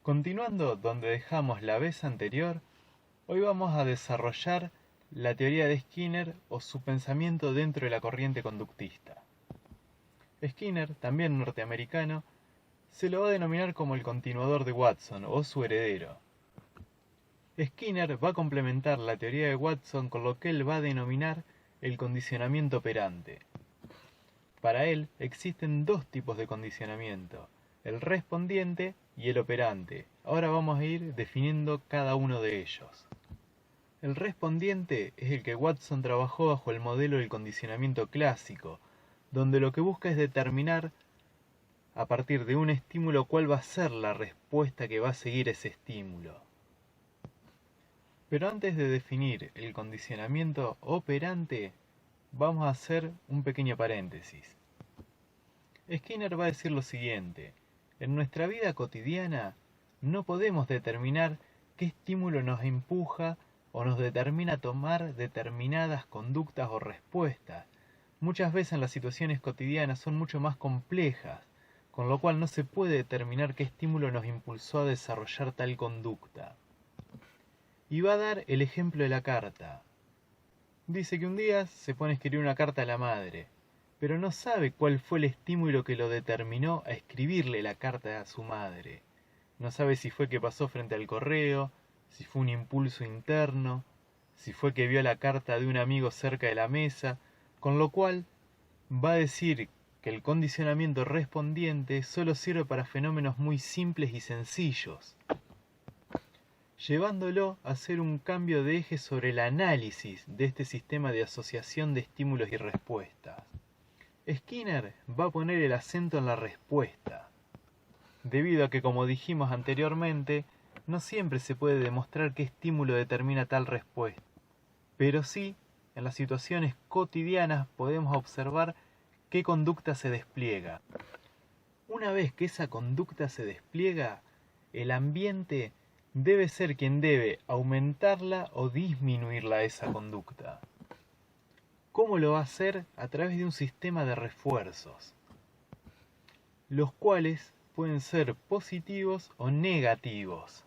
Continuando donde dejamos la vez anterior, hoy vamos a desarrollar la teoría de Skinner o su pensamiento dentro de la corriente conductista. Skinner, también norteamericano, se lo va a denominar como el continuador de Watson o su heredero. Skinner va a complementar la teoría de Watson con lo que él va a denominar el condicionamiento operante. Para él existen dos tipos de condicionamiento, el respondiente y el operante. Ahora vamos a ir definiendo cada uno de ellos. El respondiente es el que Watson trabajó bajo el modelo del condicionamiento clásico, donde lo que busca es determinar a partir de un estímulo cuál va a ser la respuesta que va a seguir ese estímulo. Pero antes de definir el condicionamiento operante, vamos a hacer un pequeño paréntesis. Skinner va a decir lo siguiente: en nuestra vida cotidiana no podemos determinar qué estímulo nos empuja o nos determina a tomar determinadas conductas o respuestas. Muchas veces las situaciones cotidianas son mucho más complejas, con lo cual no se puede determinar qué estímulo nos impulsó a desarrollar tal conducta. Y va a dar el ejemplo de la carta. Dice que un día se pone a escribir una carta a la madre, pero no sabe cuál fue el estímulo que lo determinó a escribirle la carta a su madre. No sabe si fue que pasó frente al correo, si fue un impulso interno, si fue que vio la carta de un amigo cerca de la mesa, con lo cual va a decir que el condicionamiento respondiente solo sirve para fenómenos muy simples y sencillos, llevándolo a hacer un cambio de eje sobre el análisis de este sistema de asociación de estímulos y respuestas. Skinner va a poner el acento en la respuesta, debido a que, como dijimos anteriormente, no siempre se puede demostrar qué estímulo determina tal respuesta, pero sí, en las situaciones cotidianas podemos observar qué conducta se despliega. Una vez que esa conducta se despliega, el ambiente debe ser quien debe aumentarla o disminuirla esa conducta. ¿Cómo lo va a hacer? A través de un sistema de refuerzos, los cuales pueden ser positivos o negativos.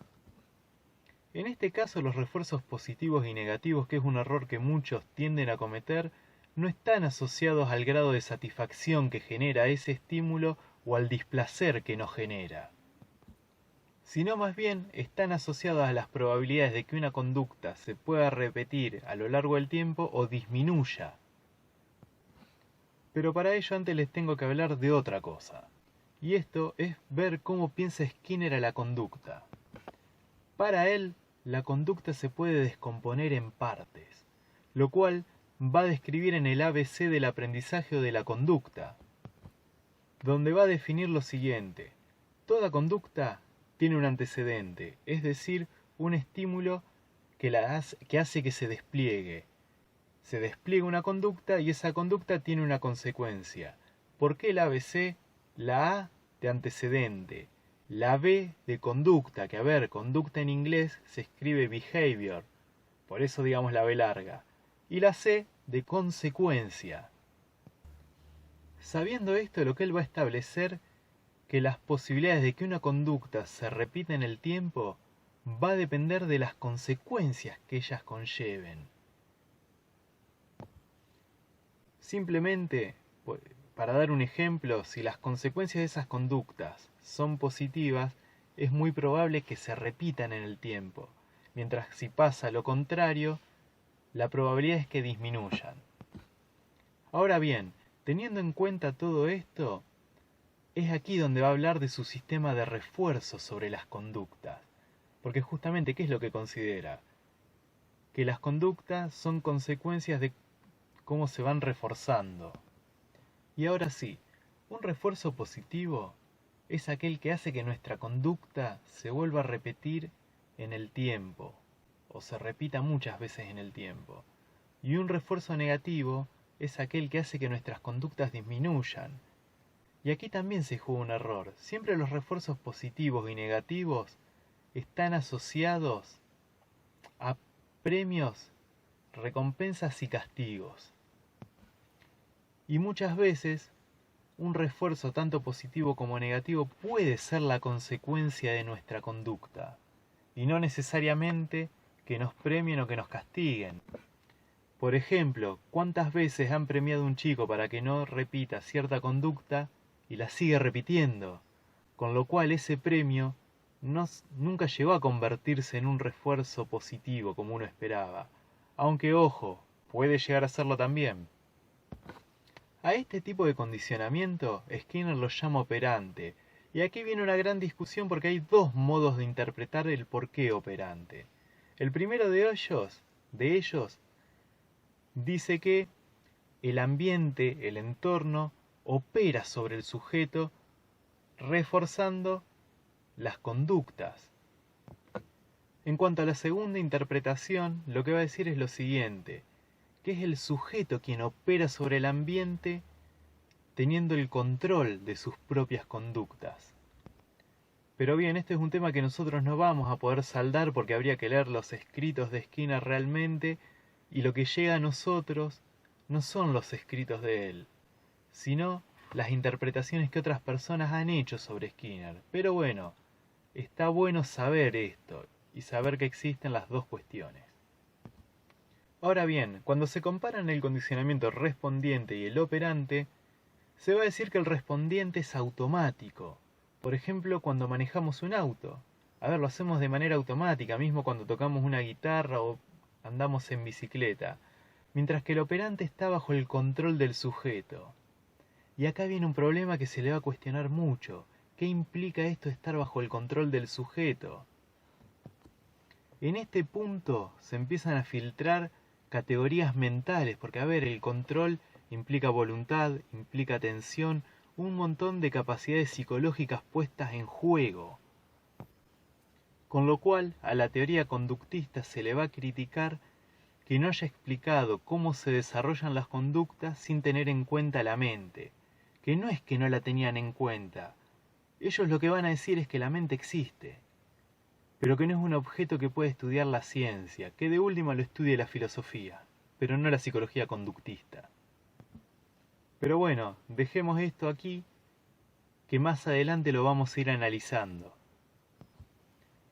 En este caso, los refuerzos positivos y negativos, que es un error que muchos tienden a cometer, no están asociados al grado de satisfacción que genera ese estímulo o al displacer que nos genera, sino más bien están asociados a las probabilidades de que una conducta se pueda repetir a lo largo del tiempo o disminuya. Pero para ello antes les tengo que hablar de otra cosa, y esto es ver cómo piensa Skinner a la conducta. Para él, la conducta se puede descomponer en partes, lo cual va a describir en el ABC del aprendizaje o de la conducta, donde va a definir lo siguiente: toda conducta tiene un antecedente, es decir, un estímulo que hace que se despliegue. Se despliega una conducta y esa conducta tiene una consecuencia. ¿Por qué el ABC? La A de antecedente, la B de conducta, que a ver, conducta en inglés se escribe behavior, por eso digamos la B larga, y la C de consecuencia. Sabiendo esto, lo que él va a establecer que las posibilidades de que una conducta se repita en el tiempo va a depender de las consecuencias que ellas conlleven. Simplemente, para dar un ejemplo, si las consecuencias de esas conductas son positivas, es muy probable que se repitan en el tiempo, mientras que si pasa lo contrario, la probabilidad es que disminuyan. Ahora bien, teniendo en cuenta todo esto, es aquí donde va a hablar de su sistema de refuerzo sobre las conductas, porque justamente, ¿qué es lo que considera? Que las conductas son consecuencias de cómo se van reforzando. Y ahora sí, un refuerzo positivo es aquel que hace que nuestra conducta se vuelva a repetir en el tiempo, o se repita muchas veces en el tiempo. Y un refuerzo negativo es aquel que hace que nuestras conductas disminuyan. Y aquí también se juega un error. Siempre los refuerzos positivos y negativos están asociados a premios, recompensas y castigos. Y muchas veces un refuerzo tanto positivo como negativo puede ser la consecuencia de nuestra conducta, y no necesariamente que nos premien o que nos castiguen. Por ejemplo, ¿cuántas veces han premiado a un chico para que no repita cierta conducta y la sigue repitiendo? Con lo cual ese premio nunca llegó a convertirse en un refuerzo positivo como uno esperaba. Aunque ojo, puede llegar a serlo también. A este tipo de condicionamiento Skinner lo llama operante. Y aquí viene una gran discusión porque hay dos modos de interpretar el porqué operante. El primero de ellos dice que el ambiente, el entorno, opera sobre el sujeto reforzando las conductas. En cuanto a la segunda interpretación, lo que va a decir es lo siguiente, que es el sujeto quien opera sobre el ambiente teniendo el control de sus propias conductas. Pero bien, este es un tema que nosotros no vamos a poder saldar porque habría que leer los escritos de Skinner realmente, y lo que llega a nosotros no son los escritos de él, sino las interpretaciones que otras personas han hecho sobre Skinner. Pero bueno, está bueno saber esto y saber que existen las dos cuestiones. Ahora bien, cuando se comparan el condicionamiento respondiente y el operante, se va a decir que el respondiente es automático. Por ejemplo, cuando manejamos un auto. A ver, lo hacemos de manera automática, mismo cuando tocamos una guitarra o andamos en bicicleta. Mientras que el operante está bajo el control del sujeto. Y acá viene un problema que se le va a cuestionar mucho. ¿Qué implica esto de estar bajo el control del sujeto? En este punto se empiezan a filtrar categorías mentales, porque a ver, el control implica voluntad, implica atención, un montón de capacidades psicológicas puestas en juego. Con lo cual, a la teoría conductista se le va a criticar que no haya explicado cómo se desarrollan las conductas sin tener en cuenta la mente. Que no es que no la tenían en cuenta. Ellos lo que van a decir es que la mente existe, pero que no es un objeto que puede estudiar la ciencia, que de última lo estudie la filosofía, pero no la psicología conductista. Pero bueno, dejemos esto aquí, que más adelante lo vamos a ir analizando.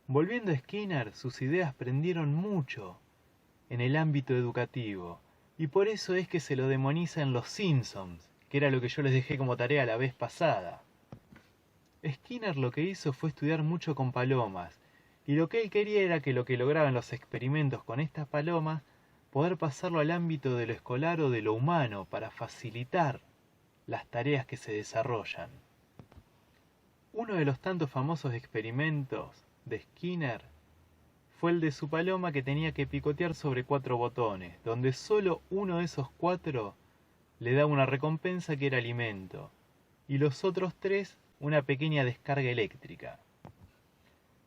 Volviendo a Skinner, sus ideas prendieron mucho en el ámbito educativo, y por eso es que se lo demoniza en Los Simpsons, que era lo que yo les dejé como tarea la vez pasada. Skinner lo que hizo fue estudiar mucho con palomas, y lo que él quería era que lo que lograban los experimentos con estas palomas, poder pasarlo al ámbito de lo escolar o de lo humano para facilitar las tareas que se desarrollan. Uno de los tantos famosos experimentos de Skinner fue el de su paloma que tenía que picotear sobre 4 botones, donde solo uno de esos 4 le daba una recompensa que era alimento, y los otros 3 una pequeña descarga eléctrica.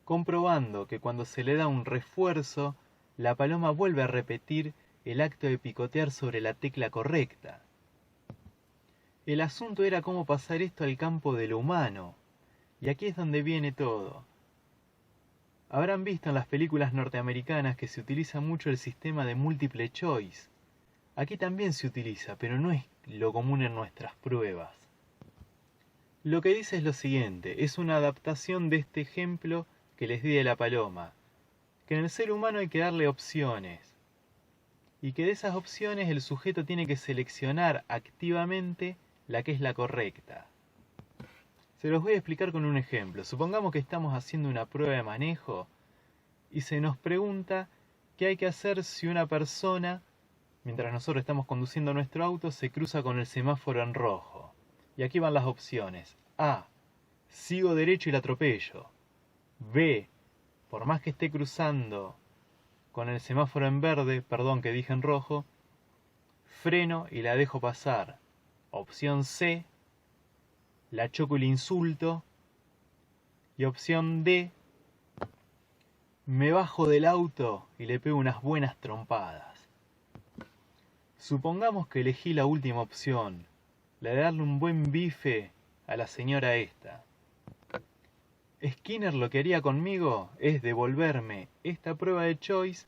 Comprobando que cuando se le da un refuerzo, la paloma vuelve a repetir el acto de picotear sobre la tecla correcta. El asunto era cómo pasar esto al campo de lo humano, y aquí es donde viene todo. Habrán visto en las películas norteamericanas que se utiliza mucho el sistema de multiple choice. Aquí también se utiliza, pero no es lo común en nuestras pruebas. Lo que dice es lo siguiente, es una adaptación de este ejemplo que les di de la paloma, que en el ser humano hay que darle opciones, y que de esas opciones el sujeto tiene que seleccionar activamente la que es la correcta. Se los voy a explicar con un ejemplo. Supongamos que estamos haciendo una prueba de manejo y se nos pregunta qué hay que hacer si una persona, mientras nosotros estamos conduciendo nuestro auto, se cruza con el semáforo en rojo. Y aquí van las opciones. A. Sigo derecho y la atropello. B. Por más que esté cruzando con el semáforo en verde, perdón que dije en rojo, freno y la dejo pasar. Opción C. La choco y la insulto. Y opción D. Me bajo del auto y le pego unas buenas trompadas. Supongamos que elegí la última opción, la de darle un buen bife a la señora esta. Skinner lo que haría conmigo es devolverme esta prueba de choice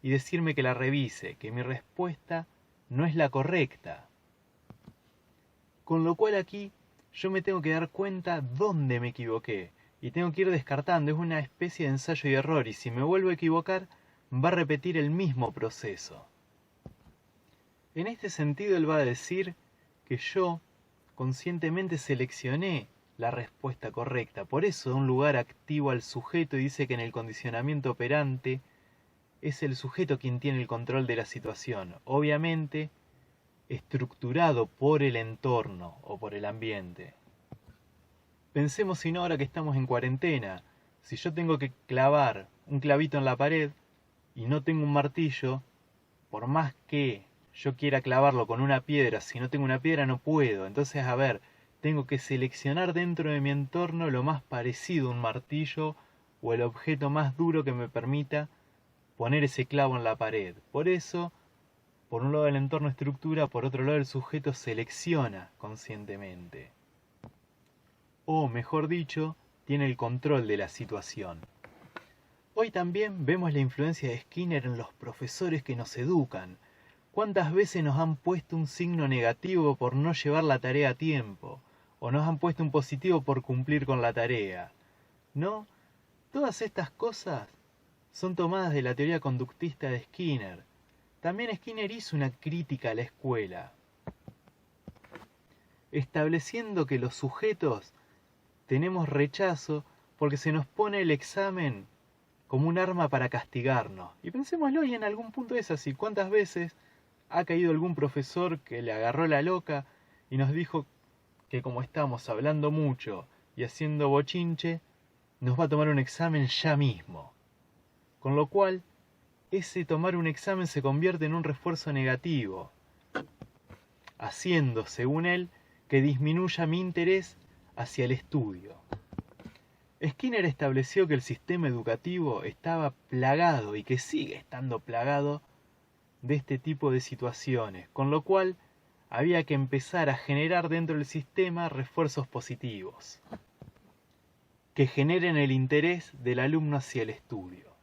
y decirme que la revise, que mi respuesta no es la correcta. Con lo cual aquí yo me tengo que dar cuenta dónde me equivoqué. Y tengo que ir descartando, es una especie de ensayo y error. Y si me vuelvo a equivocar, va a repetir el mismo proceso. En este sentido, él va a decir que yo conscientemente seleccioné la respuesta correcta. Por eso da un lugar activo al sujeto y dice que en el condicionamiento operante es el sujeto quien tiene el control de la situación. Obviamente, estructurado por el entorno o por el ambiente. Pensemos si no ahora que estamos en cuarentena. Si yo tengo que clavar un clavito en la pared y no tengo un martillo, por más que yo quiera clavarlo con una piedra, si no tengo una piedra no puedo. Entonces, a ver, tengo que seleccionar dentro de mi entorno lo más parecido a un martillo o el objeto más duro que me permita poner ese clavo en la pared. Por eso, por un lado el entorno estructura, por otro lado el sujeto selecciona conscientemente. O, mejor dicho, tiene el control de la situación. Hoy también vemos la influencia de Skinner en los profesores que nos educan. ¿Cuántas veces nos han puesto un signo negativo por no llevar la tarea a tiempo? ¿O nos han puesto un positivo por cumplir con la tarea? ¿No? Todas estas cosas son tomadas de la teoría conductista de Skinner. También Skinner hizo una crítica a la escuela, estableciendo que los sujetos tenemos rechazo porque se nos pone el examen como un arma para castigarnos. Y pensémoslo, y en algún punto es así. ¿Cuántas veces ha caído algún profesor que le agarró la loca y nos dijo que como estamos hablando mucho y haciendo bochinche, nos va a tomar un examen ya mismo? Con lo cual, ese tomar un examen se convierte en un refuerzo negativo, haciendo, según él, que disminuya mi interés hacia el estudio. Skinner estableció que el sistema educativo estaba plagado y que sigue estando plagado de este tipo de situaciones, con lo cual había que empezar a generar dentro del sistema refuerzos positivos que generen el interés del alumno hacia el estudio.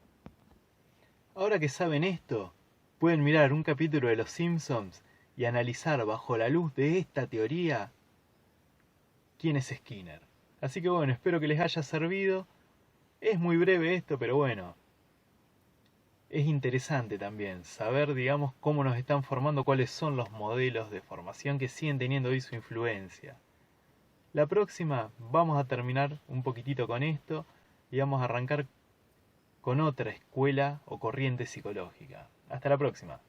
Ahora que saben esto, pueden mirar un capítulo de Los Simpsons y analizar bajo la luz de esta teoría quién es Skinner. Así que bueno, espero que les haya servido. Es muy breve esto, pero bueno, es interesante también saber, digamos, cómo nos están formando, cuáles son los modelos de formación que siguen teniendo hoy su influencia. La próxima vamos a terminar un poquitito con esto y vamos a arrancar con otra escuela o corriente psicológica. Hasta la próxima.